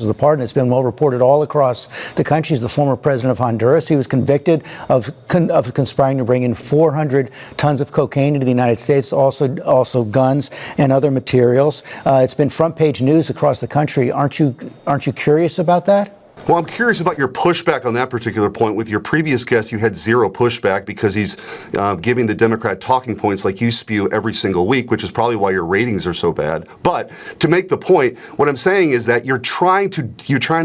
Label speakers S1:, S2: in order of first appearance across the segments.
S1: The pardon. It's been well reported all across the country. He's the former president of Honduras. He was convicted of conspiring to bring in 400 tons of cocaine into the United States, also guns and other materials. It's been front page news across the country. Aren't you curious about that?
S2: Well, I'm curious about your pushback on that particular point. With your previous guest, you had zero pushback because he's giving the Democrat talking points like you spew every single week, which is probably why your ratings are so bad. But to make the point, what I'm saying is that you're trying to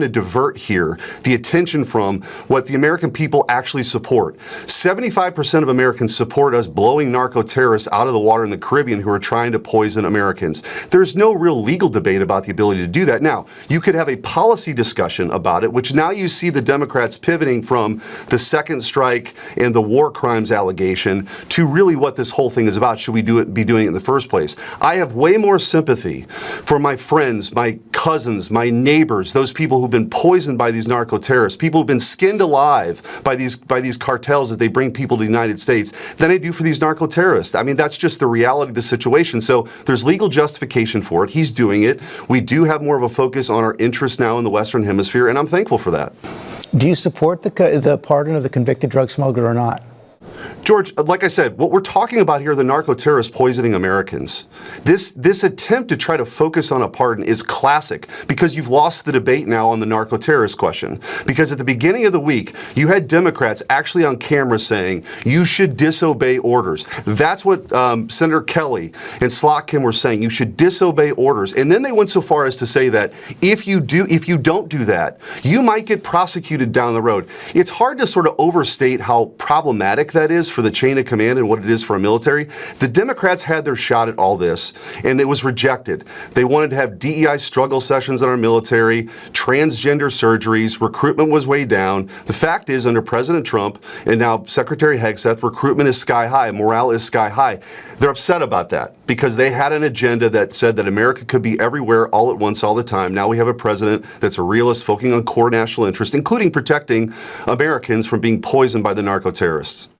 S2: divert here the attention from what the American people actually support. 75% of Americans support us blowing narco-terrorists out of the water in the Caribbean who are trying to poison Americans. There's no real legal debate about the ability to do that. Now, you could have a policy discussion about it, which now you see the Democrats pivoting from the second strike and the war crimes allegation to really what this whole thing is about. Should we be doing it in the first place? I have way more sympathy for my friends, my cousins, my neighbors, those people who've been poisoned by these narco-terrorists, people who've been skinned alive by these cartels as they bring people to the United States, than I do for these narco-terrorists. I mean, that's just the reality of the situation. So there's legal justification for it. He's doing it. We do have more of a focus on our interests now in the Western Hemisphere, and I'm thankful for that.
S1: Do you support the pardon of the convicted drug smuggler or not?
S2: George, like I said, what we're talking about here are the narco-terrorists poisoning Americans. This attempt to try to focus on a pardon is classic because you've lost the debate now on the narco-terrorist question. Because at the beginning of the week, you had Democrats actually on camera saying, you should disobey orders. That's what Senator Kelly and Slotkin were saying. You should disobey orders. And then they went so far as to say that if you don't do that, you might get prosecuted down the road. It's hard to sort of overstate how problematic that is for the chain of command and what it is for a military. The Democrats had their shot at all this, and it was rejected. They wanted to have DEI struggle sessions in our military, transgender surgeries, recruitment was way down. The fact is, under President Trump and now Secretary Hegseth, recruitment is sky high, morale is sky high. They're upset about that because they had an agenda that said that America could be everywhere all at once all the time. Now we have a president that's a realist focusing on core national interest, including protecting Americans from being poisoned by the narco-terrorists.